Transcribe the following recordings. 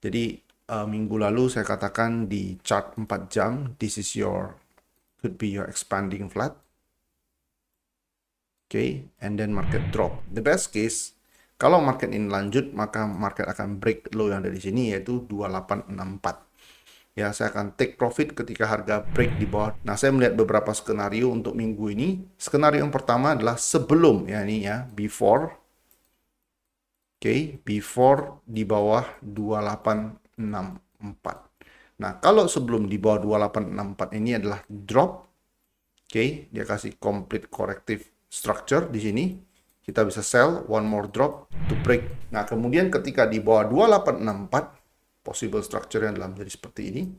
Jadi minggu lalu saya katakan di chart 4 jam, this is could be your expanding flat. Okay, and then market drop. The best case, kalau market ini lanjut, maka market akan break low yang ada di sini, yaitu 2864. Ya, saya akan take profit ketika harga break di bawah. Nah, saya melihat beberapa skenario untuk minggu ini. Skenario yang pertama adalah sebelum, ya ini ya, before. Oke, before di bawah 2864. Nah, kalau sebelum di bawah 2864 ini adalah drop. Oke, dia kasih complete corrective structure di sini. Kita bisa sell one more drop to break. Nah, kemudian ketika di bawah 2864, possible structure-nya adalah menjadi seperti ini.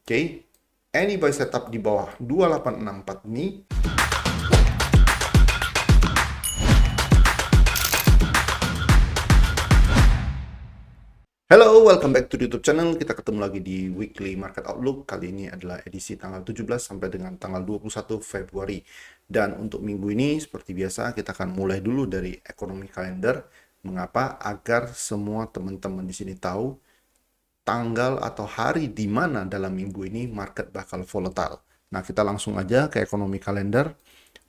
Oke, any buy setup di bawah 2864 ini. Hello, welcome back to the YouTube channel. Kita ketemu lagi di Weekly Market Outlook. Kali ini adalah edisi tanggal 17 sampai dengan tanggal 21 Februari. Dan untuk minggu ini, seperti biasa, kita akan mulai dulu dari ekonomi kalender. Mengapa? Agar semua teman-teman di sini tahu tanggal atau hari di mana dalam minggu ini market bakal volatile. Nah, kita langsung aja ke ekonomi kalender.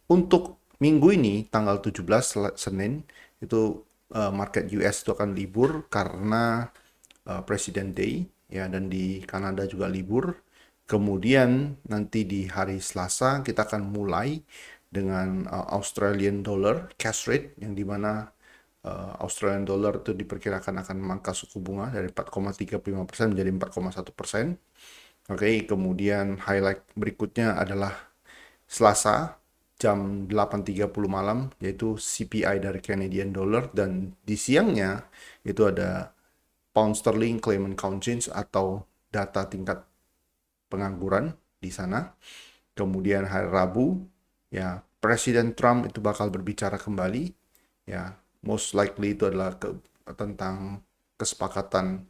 Untuk minggu ini, tanggal 17 Senin, itu market US itu akan libur karena President Day, ya, dan di Kanada juga libur. Kemudian nanti di hari Selasa kita akan mulai dengan Australian dollar cash rate, yang dimana Australian dollar itu diperkirakan akan memangkas suku bunga dari 4,35% menjadi 4,1%. Oke, kemudian highlight berikutnya adalah Selasa jam 8.30 malam, yaitu CPI dari Canadian dollar, dan di siangnya itu ada Pound Sterling Claimant Count Change atau data tingkat pengangguran di sana. Kemudian hari Rabu, ya, Presiden Trump itu bakal berbicara kembali, ya, most likely itu adalah tentang kesepakatan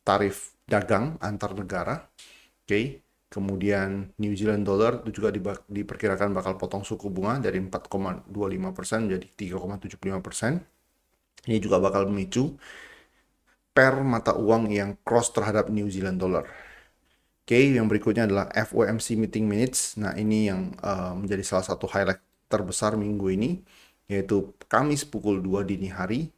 tarif dagang antar negara. Oke. Kemudian New Zealand dollar itu juga diperkirakan bakal potong suku bunga dari 4,25% menjadi 3,75%. Ini juga bakal memicu pair mata uang yang cross terhadap New Zealand dollar. Oke, yang berikutnya adalah FOMC meeting minutes. Nah, ini yang menjadi salah satu highlight terbesar minggu ini, yaitu Kamis pukul 2 dini hari.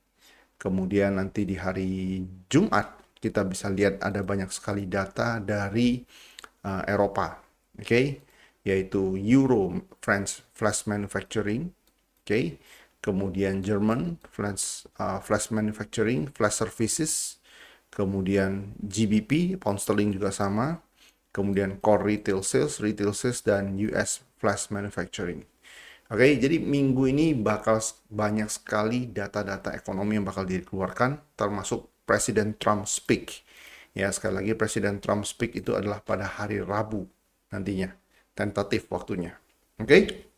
Kemudian nanti di hari Jumat kita bisa lihat ada banyak sekali data dari Eropa, oke, yaitu Euro France Flash Manufacturing, oke, kemudian German Flash Manufacturing, Flash Services, kemudian GBP Pound Sterling juga sama, kemudian Core Retail Sales, dan US Flash Manufacturing. Oke, jadi minggu ini bakal banyak sekali data-data ekonomi yang bakal dikeluarkan, termasuk Presiden Trump speak. Ya, sekali lagi Presiden Trump speak itu adalah pada hari Rabu nantinya, tentatif waktunya. Oke?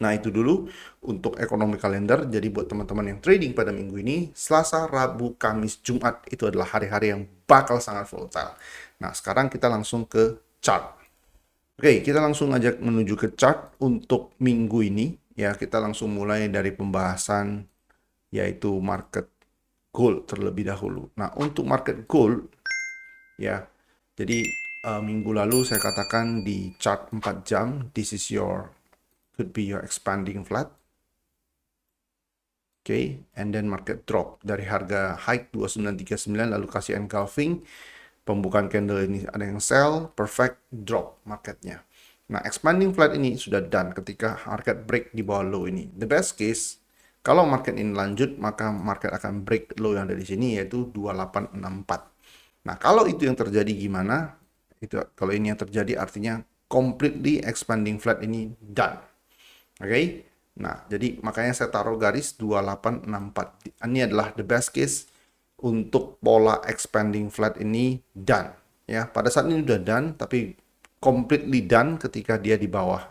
Nah, itu dulu untuk ekonomi kalender. Jadi buat teman-teman yang trading pada minggu ini, Selasa, Rabu, Kamis, Jumat itu adalah hari-hari yang bakal sangat volatile. Nah, sekarang kita langsung ke chart. Oke, kita langsung aja menuju ke chart untuk minggu ini. Ya, kita langsung mulai dari pembahasan yaitu market gold terlebih dahulu. Nah, untuk market gold, ya, jadi minggu lalu saya katakan di chart 4 jam, this is could be your expanding flat. Oke, and then market drop dari harga high 2939 lalu kasih engulfing. Pembukaan candle ini ada yang sell, perfect drop marketnya. Nah, expanding flat ini sudah done ketika market break di bawah low ini. The best case, kalau market ini lanjut, maka market akan break low yang ada di sini, yaitu 2864. Nah, kalau itu yang terjadi gimana? Kalau ini yang terjadi artinya completely expanding flat ini done. Oke? Nah, jadi makanya saya taruh garis 2864. Ini adalah the best case untuk pola expanding flat ini done. Ya, pada saat ini udah done, tapi completely done ketika dia di bawah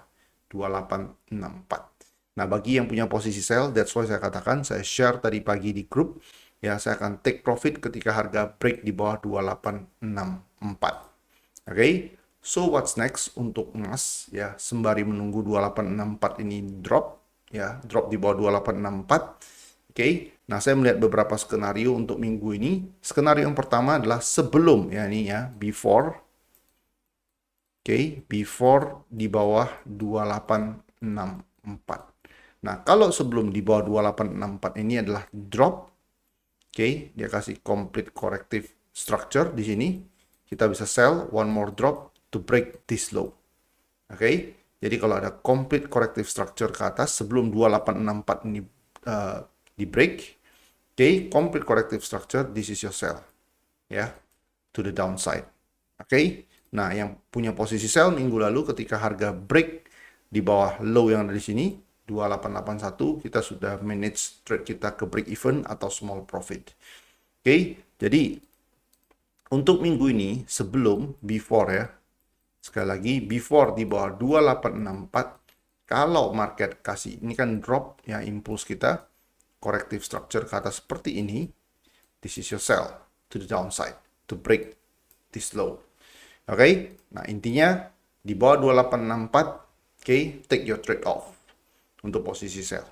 2864. Nah, bagi yang punya posisi sell, that's why saya katakan, saya share tadi pagi di grup, ya, saya akan take profit ketika harga break di bawah 2864. Oke, so what's next untuk emas, ya, sembari menunggu 2864 ini drop, ya, drop di bawah 2864. Oke, Nah, saya melihat beberapa skenario untuk minggu ini. Skenario yang pertama adalah sebelum, ya ini ya, before. Oke, before di bawah 2864. Nah, kalau sebelum di bawah 2864 ini adalah drop. Oke, dia kasih complete corrective structure di sini. Kita bisa sell one more drop to break this low. Oke, jadi kalau ada complete corrective structure ke atas sebelum 2864 ini di break, oke, complete corrective structure, this is your sell, ya, to the downside. Oke, nah yang punya posisi sell minggu lalu ketika harga break di bawah low yang ada di sini 2881, kita sudah manage trade kita ke break even atau small profit. Oke, jadi untuk minggu ini sebelum before ya, sekali lagi before di bawah 2864, kalau market kasih ini kan drop ya, impuls kita corrective structure ke atas seperti ini, this is your sell to the downside to break this low. Oke, nah intinya di bawah 2864, oke, take your trade off untuk posisi sell.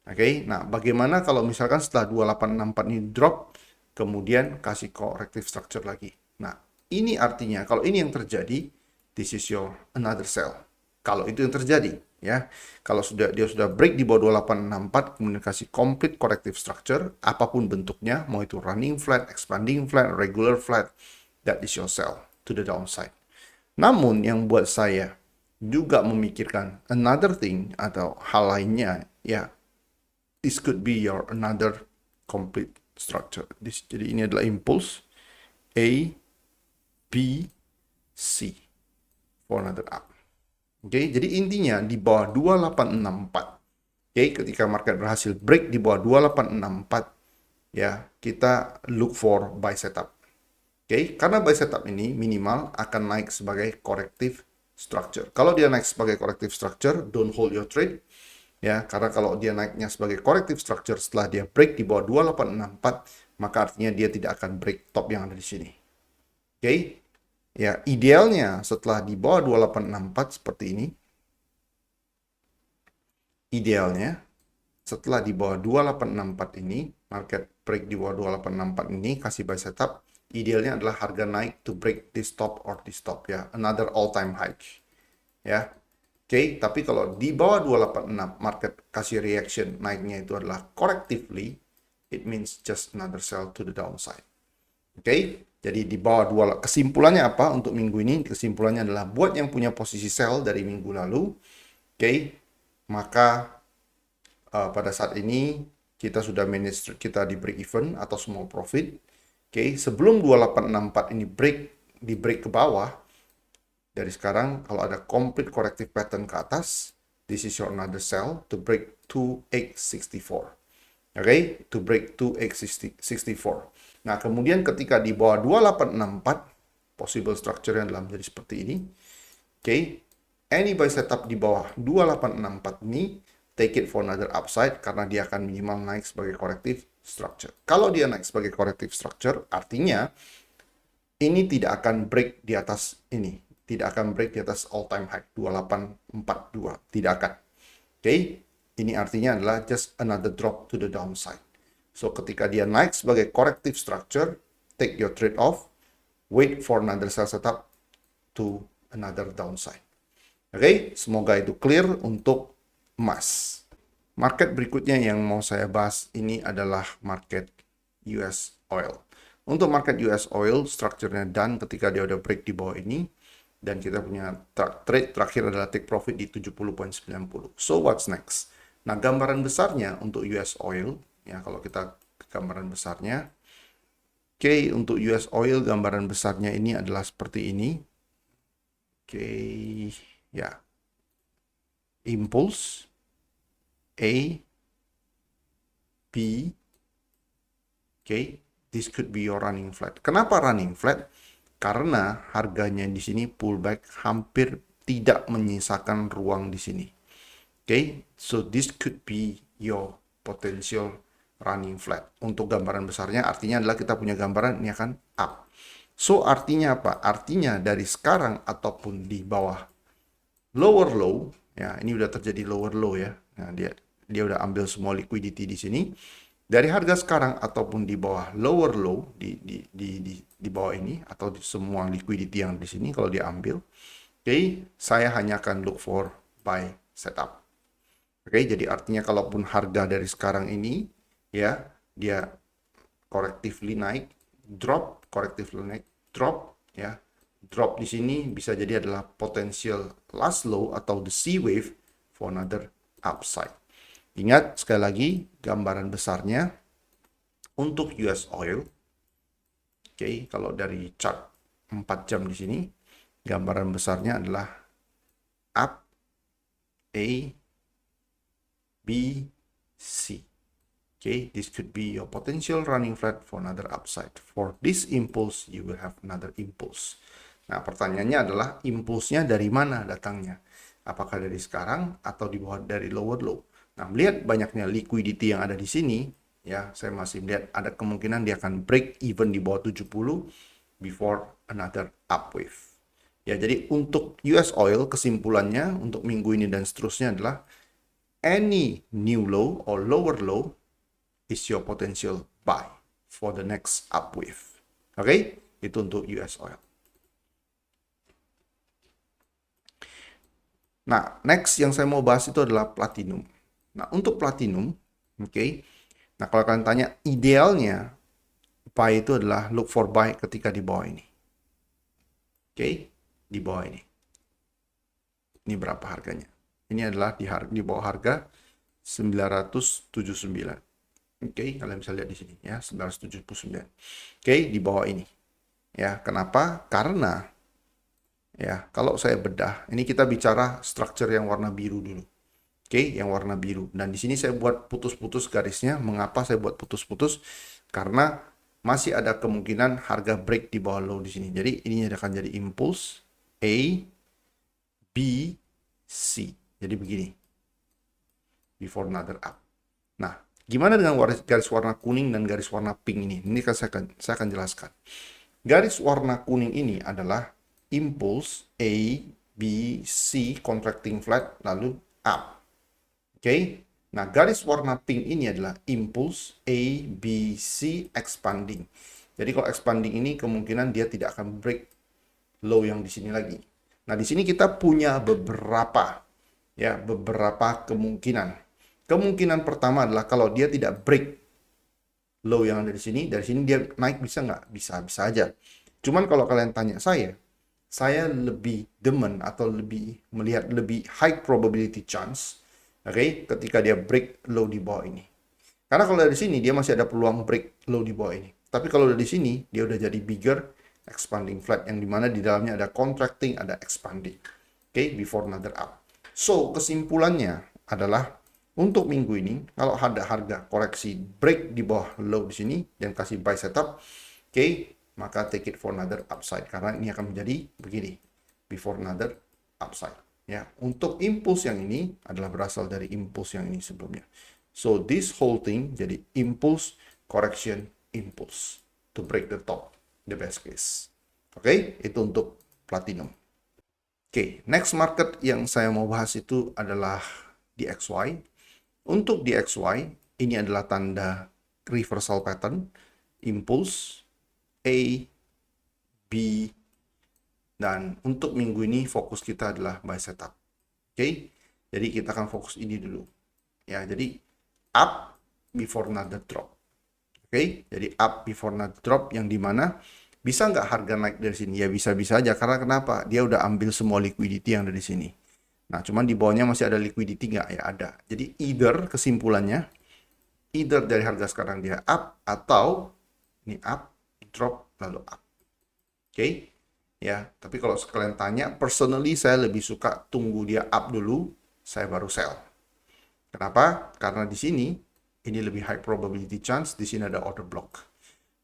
Oke, nah bagaimana kalau misalkan setelah 2864 ini drop, kemudian kasih corrective structure lagi. Nah, ini artinya kalau ini yang terjadi, this is your another sell. Kalau itu yang terjadi, ya. Kalau dia sudah break di bawah 2864, kemudian kasih complete corrective structure, apapun bentuknya, mau itu running flat, expanding flat, regular flat, that is your sell to the downside. Namun yang buat saya juga memikirkan another thing atau hal lainnya, ya, this could be your another complete structure. Jadi ini adalah impulse A, B, C for another up. Oke, jadi intinya di bawah 2864. Oke, ketika market berhasil break di bawah 2864, ya, kita look for buy setup. Oke, karena buy setup ini minimal akan naik sebagai corrective structure. Kalau dia naik sebagai corrective structure, don't hold your trade. Ya, karena kalau dia naiknya sebagai corrective structure setelah dia break di bawah 2864, maka artinya dia tidak akan break top yang ada di sini. Oke. Ya, idealnya setelah di bawah 2864 seperti ini. Idealnya setelah di bawah 2864 ini, market break di bawah 2864 ini kasih buy setup, idealnya adalah harga naik to break this top or this top ya, another all time high. Ya. Oke, tapi kalau di bawah 286 market kasih reaction naiknya itu adalah correctively, it means just another sell to the downside. Oke, jadi di bawah kesimpulannya apa untuk minggu ini? Kesimpulannya adalah buat yang punya posisi sell dari minggu lalu, oke, maka pada saat ini kita sudah manage kita di break even atau small profit. Oke, sebelum 2864 ini di break ke bawah, dari sekarang kalau ada complete corrective pattern ke atas, this is your another sell to break 2864. Oke, to break 2864. Nah, kemudian ketika di bawah 2864, possible structure yang dalam jadi seperti ini. Oke, any buy setup di bawah 2864 ini, take it for another upside karena dia akan minimal naik sebagai corrective structure. Kalau dia naik sebagai corrective structure, artinya ini tidak akan break di atas ini. Tidak akan break di atas all time high 2842. Tidak akan. Oke, ini artinya adalah just another drop to the downside. So ketika dia naik sebagai corrective structure, take your trade off, wait for another sell setup to another downside. Oke, semoga itu clear untuk emas. Market berikutnya yang mau saya bahas ini adalah market US oil. Untuk market US oil, structure-nya done ketika dia udah break di bawah ini. Dan kita punya trade terakhir adalah take profit di 70.90. So what's next? Nah, gambaran besarnya untuk US oil, ya kalau kita ke gambaran besarnya, oke, untuk US oil gambaran besarnya ini adalah seperti ini. Oke, ya. Impulse A, B, oke, this could be your running flat. Kenapa running flat? Karena harganya di sini pullback hampir tidak menyisakan ruang di sini. Oke, so this could be your potential running flat. Untuk gambaran besarnya artinya adalah kita punya gambaran ini akan up. So artinya apa? Artinya dari sekarang ataupun di bawah lower low, ya ini udah terjadi lower low ya. Nah, dia udah ambil semua liquidity di sini. Dari harga sekarang ataupun di bawah lower low di bawah ini atau di semua liquidity yang di sini kalau diambil, oke, saya hanya akan look for buy setup. Oke, jadi artinya kalaupun harga dari sekarang ini ya dia correctively naik, drop, correctively naik, drop ya. Drop di sini bisa jadi adalah potential last low atau the C wave for another upside. Ingat sekali lagi gambaran besarnya untuk US oil. Oke, kalau dari chart 4 jam di sini gambaran besarnya adalah up A B C. Okay, this could be your potential running flat for another upside. For this impulse, you will have another impulse. Nah, pertanyaannya adalah impulsnya dari mana datangnya? Apakah dari sekarang atau di bawah dari lower low? Nah, melihat banyaknya liquidity yang ada di sini, ya, saya masih melihat ada kemungkinan dia akan break even di bawah 70 before another upwave. Ya, jadi untuk US oil kesimpulannya untuk minggu ini dan seterusnya adalah any new low or lower low is your potential buy for the next upwave. Oke, itu untuk US oil. Nah, next yang saya mau bahas itu adalah platinum. Nah, untuk platinum, oke. Nah, kalau kalian tanya idealnya buy itu adalah look for buy ketika di bawah ini. Oke, di bawah ini. Ini berapa harganya? Ini adalah di bawah harga 979. Oke, kalian bisa lihat di sini ya, 979. Oke, di bawah ini. Ya, kenapa? Karena ya, kalau saya bedah, ini kita bicara structure yang warna biru dulu. Oke, yang warna biru. Dan di sini saya buat putus-putus garisnya. Mengapa saya buat putus-putus? Karena masih ada kemungkinan harga break di bawah low di sini. Jadi ini akan jadi impulse A, B, C. Jadi begini. Before another up. Nah, gimana dengan garis warna kuning dan garis warna pink ini? Ini kan saya akan jelaskan. Garis warna kuning ini adalah impulse A, B, C contracting flat lalu up. Oke. Nah, garis warna pink ini adalah impulse A, B, C expanding. Jadi kalau expanding ini kemungkinan dia tidak akan break low yang di sini lagi. Nah, di sini kita punya beberapa kemungkinan. Kemungkinan pertama adalah kalau dia tidak break low yang ada di sini, dari sini dia naik bisa nggak? Bisa aja. Cuman kalau kalian tanya saya lebih demen atau lebih melihat lebih high probability chance, oke, ketika dia break low di bawah ini. Karena kalau dari sini dia masih ada peluang break low di bawah ini. Tapi kalau dari sini dia udah jadi bigger expanding flat yang dimana di dalamnya ada contracting, ada expanding. Oke, before another up. So, kesimpulannya adalah untuk minggu ini, kalau ada harga koreksi break di bawah low di sini dan kasih buy setup, oke, maka take it for another upside karena ini akan menjadi begini before another upside. Ya, untuk impuls yang ini adalah berasal dari impuls yang ini sebelumnya. So this whole thing jadi impulse correction impulse to break the top, the best case. Oke, itu untuk platinum. Oke, next market yang saya mau bahas itu adalah DXY. Untuk DXY, ini adalah tanda reversal pattern, impulse, A, B, dan untuk minggu ini fokus kita adalah buy setup. Oke, jadi kita akan fokus ini dulu. Ya, jadi up before another drop. Oke, jadi up before another drop yang dimana bisa nggak harga naik dari sini? Ya bisa-bisa aja. Karena kenapa? Dia udah ambil semua liquidity yang ada di sini. Nah, cuman di bawahnya masih ada liquidity nggak? Ya ada. Jadi kesimpulannya, either dari harga sekarang dia up atau ini up, drop, lalu up. Oke? Ya, tapi kalau sekalian tanya, personally saya lebih suka tunggu dia up dulu, saya baru sell. Kenapa? Karena di sini, ini lebih high probability chance, di sini ada order block.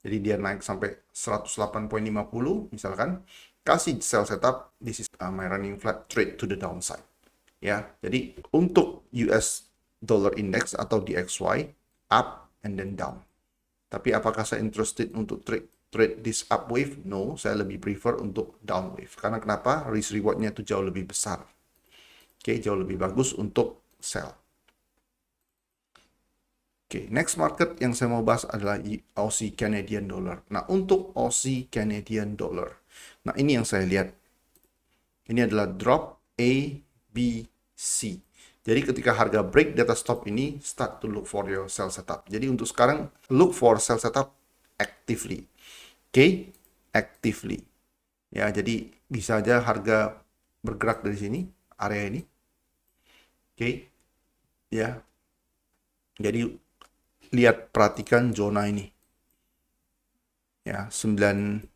Jadi dia naik sampai 108.50 misalkan, kasih sell setup, this is my running flat trade to the downside. Ya, jadi untuk US dollar index atau DXY, up and then down. Tapi apakah saya interested untuk trade this up wave? No, saya lebih prefer untuk down wave. Karena kenapa? Risk rewardnya itu jauh lebih besar. Oke, jauh lebih bagus untuk sell. Oke, next market yang saya mau bahas adalah Aussie Canadian Dollar. Nah, untuk Aussie Canadian Dollar. Nah, ini yang saya lihat. Ini adalah drop A, B, C. Jadi ketika harga break di atas stop ini, start to look for your sell setup. Jadi untuk sekarang, look for sell setup actively. Oke, actively. Ya, jadi bisa aja harga bergerak dari sini, area ini. Oke, ya. Jadi lihat, perhatikan zona ini. Ya, 9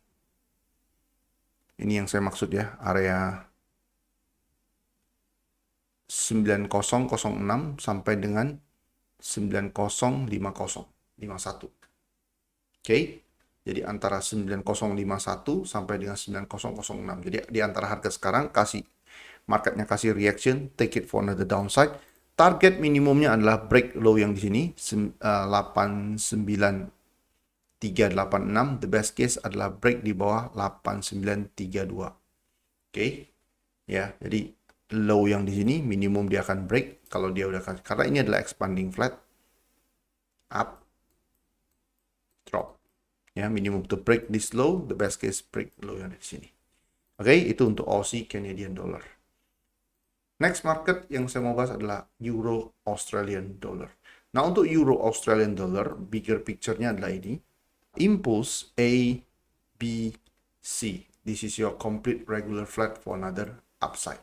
ini yang saya maksud ya, area 9006 sampai dengan 905051. Oke. Jadi antara 9051 sampai dengan 9006. Jadi di antara harga sekarang marketnya kasih reaction, take it for another downside. Target minimumnya adalah break low yang di sini 89386. The best case adalah break di bawah 8932. Oke. Ya, jadi low yang di sini minimum dia akan break kalau dia udah karena ini adalah expanding flat up drop. Ya, minimum to break this low, the best case break low yang di sini. Oke, itu untuk Aussie Canadian Dollar. Next market yang saya mau bahas adalah Euro Australian Dollar. Nah, untuk Euro Australian Dollar, bigger picture-nya adalah ini. Impulse A, B, C. This is your complete regular flat for another upside.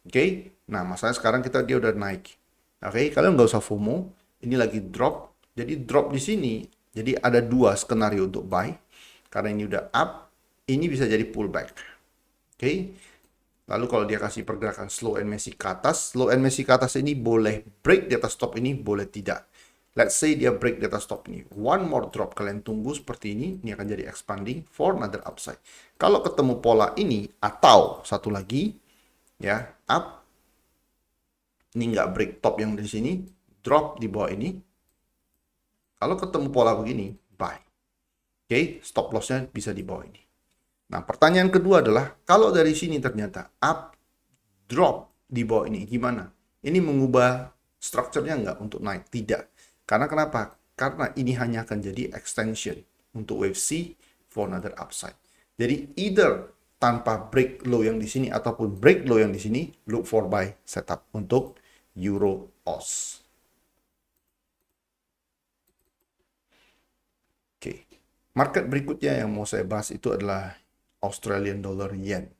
Oke, nah masalahnya sekarang dia udah naik. Oke, kalian nggak usah FOMO. Ini lagi drop. Jadi drop di sini. Jadi ada dua skenario untuk buy. Karena ini udah up, ini bisa jadi pullback. Oke. Lalu kalau dia kasih pergerakan slow and messy ke atas, slow and messy ke atas ini boleh break di atas stop ini, boleh tidak. Let's say dia break di atas stop ini. One more drop, kalian tunggu seperti ini akan jadi expanding for another upside. Kalau ketemu pola ini, atau satu lagi, ya, up, ini nggak break top yang di sini, drop di bawah ini. Kalau ketemu pola begini, buy. Oke, stop loss-nya bisa di bawah ini. Nah, pertanyaan kedua adalah, kalau dari sini ternyata up, drop di bawah ini, gimana? Ini mengubah strukturnya nggak untuk naik? Tidak. Karena kenapa? Karena ini hanya akan jadi extension untuk wave C for another upside. Jadi, either tanpa break low yang di sini, ataupun break low yang di sini, look for buy setup untuk Euro AUS. Oke. Market berikutnya yang mau saya bahas itu adalah Australian Dollar Yen.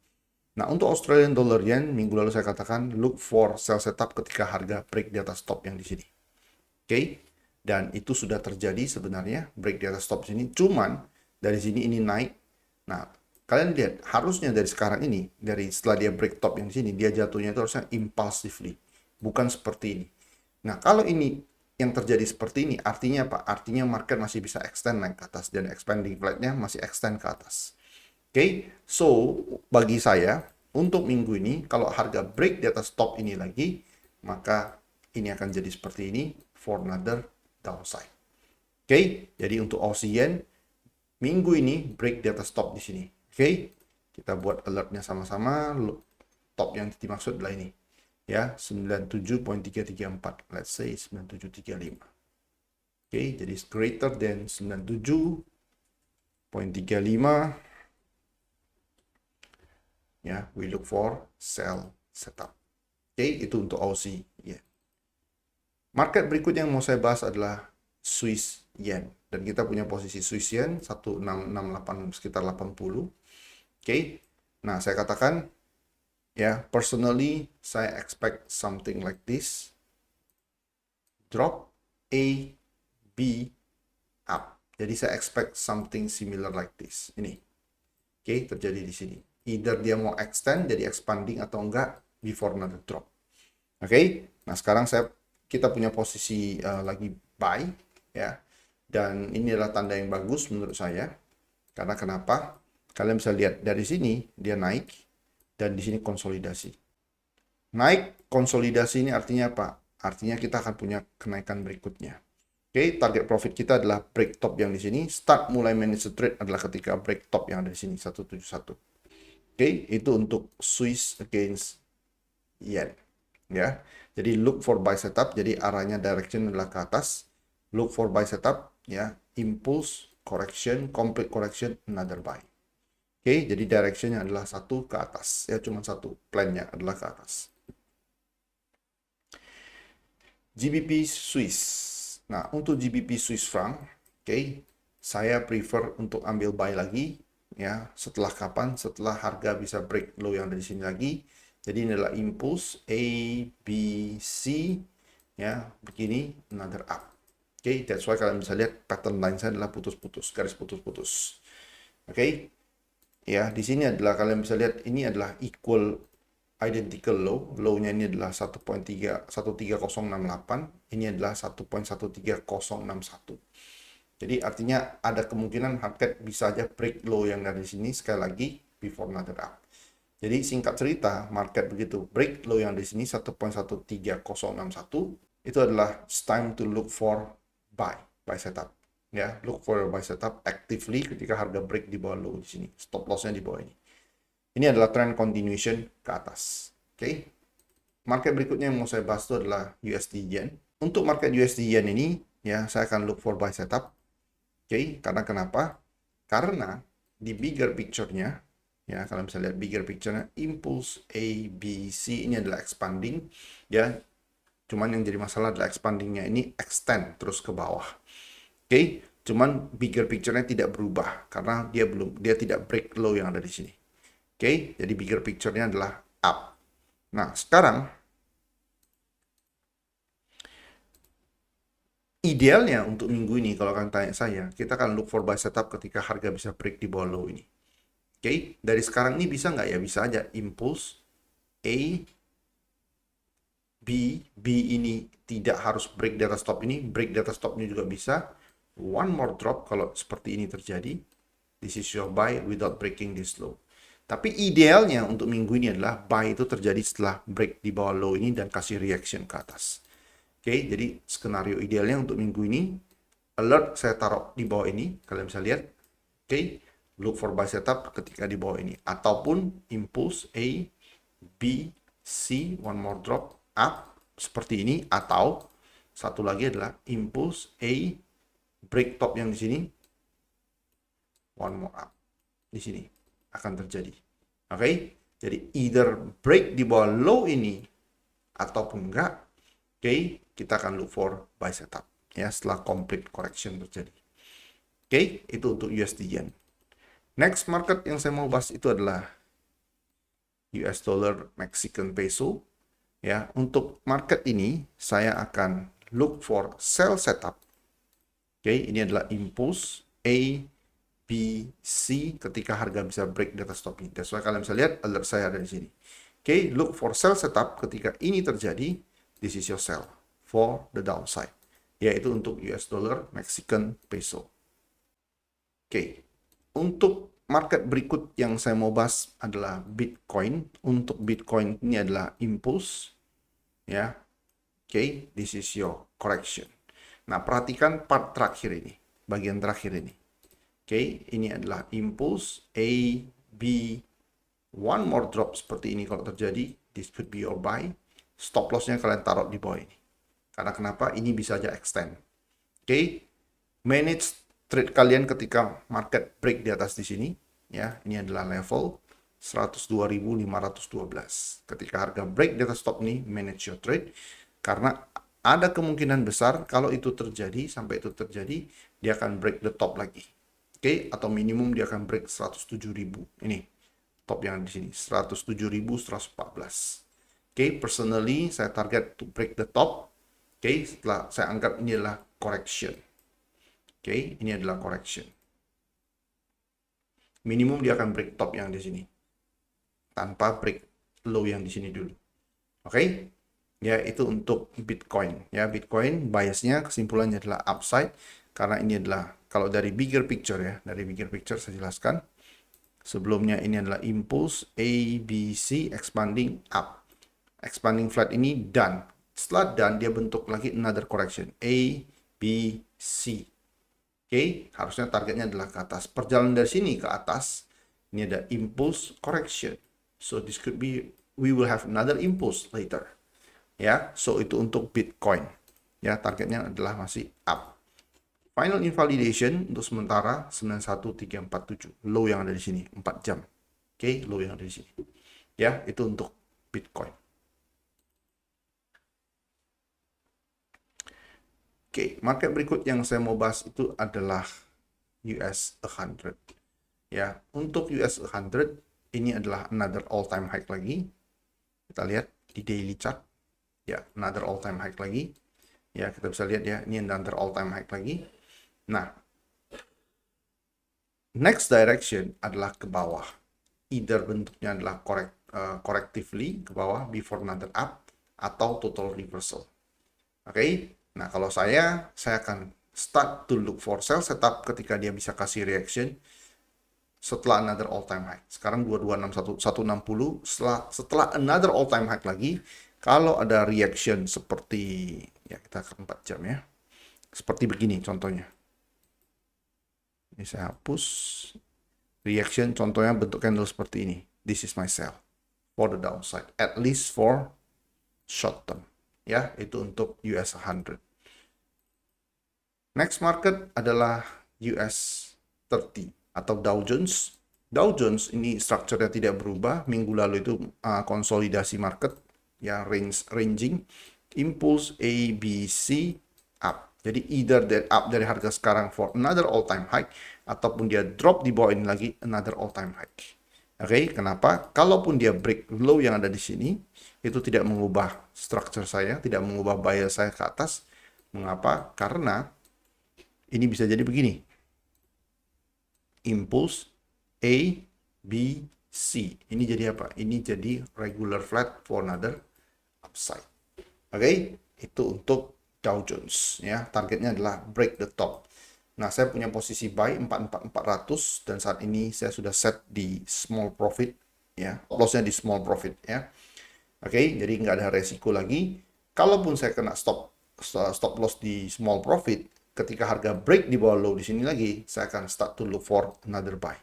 Nah, untuk Australian Dollar Yen, minggu lalu saya katakan look for sell setup ketika harga break di atas stop yang di sini. Oke, dan itu sudah terjadi sebenarnya, break di atas stop sini. Cuman dari sini ini naik. Nah, kalian lihat harusnya dari sekarang ini, setelah dia break top yang di sini, dia jatuhnya itu harusnya impulsively, bukan seperti ini. Nah, kalau ini yang terjadi seperti ini, artinya apa? Artinya market masih bisa extend naik ke atas dan expanding flat-nya masih extend ke atas. Oke, so bagi saya untuk minggu ini kalau harga break di atas top ini lagi, maka ini akan jadi seperti ini for another downside. Oke, jadi untuk Aussie Yen minggu ini break di atas top di sini. Oke, kita buat alertnya sama-sama. Top yang dimaksud adalah ini. Ya, 97.334. Let's say 9735. Oke, jadi greater than 97.35. Ya, we look for sell setup. Oke, itu untuk Aussie Yen. Market berikutnya yang mau saya bahas adalah Swiss Yen. Dan kita punya posisi Swiss Yen 1668 sekitar 80. Oke. Nah, saya katakan ya, personally saya expect something like this. Drop A, B, up. Jadi saya expect something similar like this. Ini. Oke, terjadi di sini. Either dia mau extend jadi expanding atau enggak before another drop. Oke. Nah, sekarang kita punya posisi lagi buy ya. Dan ini adalah tanda yang bagus menurut saya. Karena kenapa? Kalian bisa lihat dari sini dia naik dan di sini konsolidasi. Naik konsolidasi ini artinya apa? Artinya kita akan punya kenaikan berikutnya. Oke, target profit kita adalah break top yang di sini. Start mulai manage trade adalah ketika break top yang ada di sini 171. Oke, itu untuk Swiss against Yen. Ya, jadi look for buy setup. Jadi arahnya direction adalah ke atas look for buy setup, ya, impulse, correction, complete correction, another buy. Oke, jadi directionnya adalah satu ke atas, ya, cuma satu, plannya adalah ke atas. GBP Swiss. Nah, untuk GBP Swiss franc, oke, saya prefer untuk ambil buy lagi, ya, setelah kapan? Setelah harga bisa break low yang dari sini lagi. Jadi ini adalah impulse A, B, C, ya, begini, another up. Oke, that's why kalian bisa lihat pattern line saya adalah putus-putus, garis putus-putus. Oke, ya, di sini adalah kalian bisa lihat ini adalah equal identical low. Low-nya ini adalah 1.13068, ini adalah 1.13061. Jadi artinya ada kemungkinan market bisa aja break low yang dari sini sekali lagi before another up. Jadi singkat cerita, market begitu break low yang di sini 1.13061, itu adalah time to look for buy setup. Ya, look for buy setup actively ketika harga break di bawah low di sini. Stop loss-nya di bawah ini. Ini adalah trend continuation ke atas. Oke. Market berikutnya yang mau saya bahas itu adalah USD Yen. Untuk market USD Yen ini, ya, saya akan look for buy setup. Oke, karena kenapa? Karena di bigger picture-nya, ya, kalian bisa lihat bigger picture-nya, impulse A, B, C ini adalah expanding, ya. Cuman yang jadi masalah adalah expanding-nya ini extend terus ke bawah. Oke, cuman bigger picture-nya tidak berubah karena dia tidak break low yang ada di sini. Oke, jadi bigger picture-nya adalah up. Nah, sekarang idealnya untuk minggu ini kalau kalian tanya saya, kita akan look for buy setup ketika harga bisa break di bawah low ini. Oke, dari sekarang ini bisa nggak ya? Bisa aja impulse A, B ini tidak harus break di atas stop ini, break di atas stopnya juga bisa. One more drop kalau seperti ini terjadi. This is your buy without breaking this low. Tapi idealnya untuk minggu ini adalah buy itu terjadi setelah break di bawah low ini dan kasih reaction ke atas. Oke, jadi skenario idealnya untuk minggu ini, alert saya taruh di bawah ini, kalian bisa lihat. Oke, look for buy setup ketika di bawah ini. Ataupun impulse A, B, C, one more drop, up, seperti ini. Atau satu lagi adalah impulse A, break top yang di sini, one more up. Di sini akan terjadi. Oke, jadi either break di bawah low ini, ataupun enggak, oke, kita akan look for buy setup. Ya, setelah complete correction terjadi. Oke, itu untuk USD Yen. Next market yang saya mau bahas itu adalah US dollar Mexican peso. Ya, untuk market ini saya akan look for sell setup. Oke, ini adalah impulse A, B, C ketika harga bisa break di atas stop ini. That's why kalian bisa lihat alert saya ada di sini. Oke, look for sell setup ketika ini terjadi. This is your sell for the downside. Yaitu untuk US dollar Mexican peso. Oke, untuk market berikut yang saya mau bahas adalah Bitcoin. Untuk Bitcoin ini adalah impulse, ya. Oke, this is your correction. Nah, perhatikan part terakhir ini, bagian terakhir ini. Oke, ini adalah impulse A, B, one more drop seperti ini kalau terjadi. This could be your buy. Stop loss-nya kalian taruh di bawah ini. Karena kenapa? Ini bisa aja extend. Oke, manage trade kalian ketika market break di atas di sini, ya. Ini adalah level 102.512. Ketika harga break di atas stop ini, manage your trade karena ada kemungkinan besar kalau itu terjadi, sampai itu terjadi, dia akan break the top lagi. Oke, atau minimum dia akan break 107.000. Ini top yang di sini, 107.114. Oke, personally saya target to break the top. Oke, setelah saya anggap ini adalah correction. Oke, ini adalah correction. Minimum dia akan break top yang di sini. Tanpa break low yang di sini dulu. Oke? Ya, itu untuk Bitcoin. Ya, Bitcoin biasnya kesimpulannya adalah upside. Karena ini adalah, kalau dari bigger picture ya, dari bigger picture saya jelaskan. Sebelumnya ini adalah impulse A, B, C, expanding up. Expanding flat ini done. Setelah done, dia bentuk lagi another correction. A, B, C. Oke, harusnya targetnya adalah ke atas. Perjalanan dari sini ke atas, ini ada impulse correction. So this could be, we will have another impulse later. Ya, so itu untuk Bitcoin. Ya, targetnya adalah masih up. Final invalidation untuk sementara 91347, low yang ada di sini 4 jam. Oke, low yang ada di sini. Ya, itu untuk Bitcoin. Oke, market berikut yang saya mau bahas itu adalah US 100. Ya, untuk US 100 ini adalah another all time high lagi. Kita lihat di daily chart. Ya, another all time high lagi. Ya, kita bisa lihat ya, ini another all time high lagi. Nah, next direction adalah ke bawah. Either bentuknya adalah correctively ke bawah before another up atau total reversal. Oke. Nah, kalau saya akan start to look for sell setup ketika dia bisa kasih reaction setelah another all time high. Sekarang 2261 setelah another all time high lagi, kalau ada reaction seperti ya kita akan 4 jam ya. Seperti begini contohnya. Ini saya hapus. Reaction contohnya bentuk candle seperti ini. This is my sell for the downside, at least for short term. Ya, itu untuk US 100. Next market adalah US 30 atau Dow Jones. Dow Jones ini strukturnya tidak berubah. Minggu lalu itu konsolidasi market, ya ranging, impulse A, B, C, up. Jadi either up dari harga sekarang for another all time high, ataupun dia drop di bawah ini lagi another all time high. Oke, kenapa? Kalaupun dia break low yang ada di sini, itu tidak mengubah structure saya, tidak mengubah buyer saya ke atas. Mengapa? Karena ini bisa jadi begini. Impulse A, B, C. Ini jadi apa? Ini jadi regular flat for another upside. Oke, itu untuk Dow Jones ya. Targetnya adalah break the top. Nah, saya punya posisi buy 44400 dan saat ini saya sudah set di small profit ya. Lossnya di small profit ya. Oke, jadi nggak ada resiko lagi. Kalaupun saya kena stop loss di small profit, ketika harga break di bawah low di sini lagi, saya akan start to look for another buy.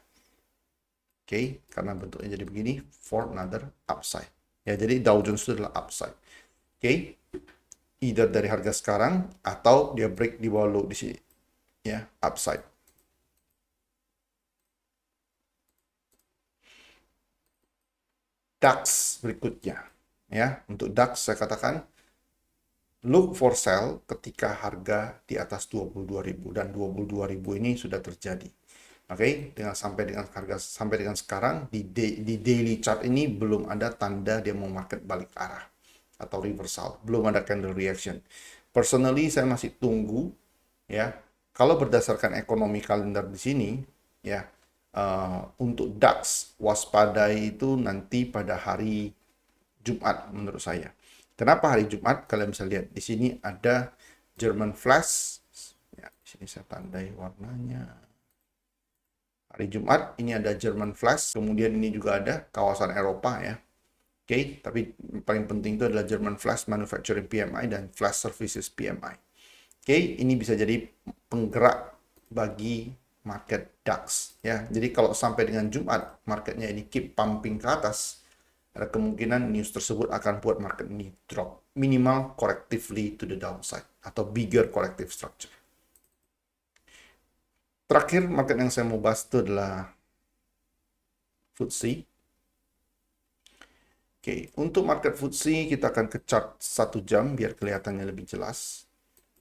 Oke, karena bentuknya jadi begini, for another upside. Ya, jadi Dow Jones itu adalah upside. Oke, either dari harga sekarang atau dia break di bawah low di sini. Ya, upside. DAX berikutnya. Ya, untuk DAX saya katakan look for sell ketika harga di atas 22.000 dan 22.000 ini sudah terjadi. Oke, sampai dengan sekarang di daily chart ini belum ada tanda dia mau market balik arah atau reversal, belum ada candle reaction. Personally saya masih tunggu ya. Kalau berdasarkan ekonomi kalender di sini ya, untuk DAX waspadai itu nanti pada hari Jumat menurut saya. Kenapa hari Jumat? Kalian bisa lihat di sini ada German Flash. Ya, di sini saya tandai warnanya. Hari Jumat ini ada German Flash, kemudian ini juga ada kawasan Eropa ya. Oke, tapi paling penting itu adalah German Flash Manufacturing PMI dan Flash Services PMI. Oke, ini bisa jadi penggerak bagi market DAX ya. Jadi kalau sampai dengan Jumat marketnya ini keep pumping ke atas, ada kemungkinan news tersebut akan buat market ini drop minimal correctively to the downside atau bigger corrective structure. Terakhir market yang saya mau bahas itu adalah FTSE. Oke, untuk market FTSE kita akan ke chart 1 jam biar kelihatannya lebih jelas.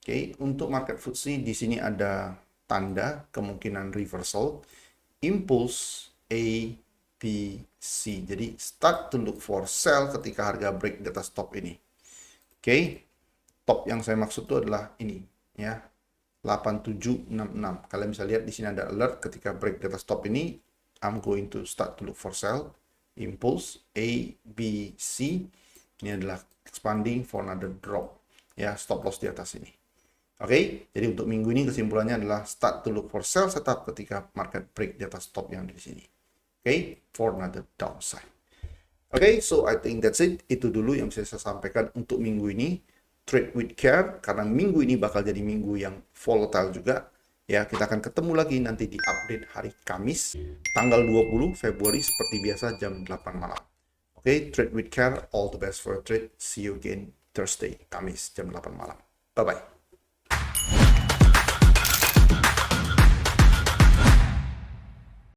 Oke, untuk market FTSE di sini ada tanda kemungkinan reversal, impulse A, B, C. Jadi start to look for sell ketika harga break di atas top ini. Oke, top yang saya maksud itu adalah ini ya, 8766. Kalian bisa lihat di sini ada alert ketika break di atas top ini, I'm going to start to look for sell. Impulse A, B, C. Ini adalah expanding for another drop. Ya, stop loss di atas ini. Oke, jadi untuk minggu ini kesimpulannya adalah start to look for sell setup ketika market break di atas top yang di sini. Oke, for another downside. Oke, so I think that's it. Itu dulu yang bisa saya sampaikan untuk minggu ini. Trade with care, karena minggu ini bakal jadi minggu yang volatile juga. Ya, kita akan ketemu lagi nanti di update hari Kamis, tanggal 20 Februari seperti biasa jam 8 malam. Oke, trade with care, all the best for a trade. See you again Thursday, Kamis jam 8 malam. Bye-bye.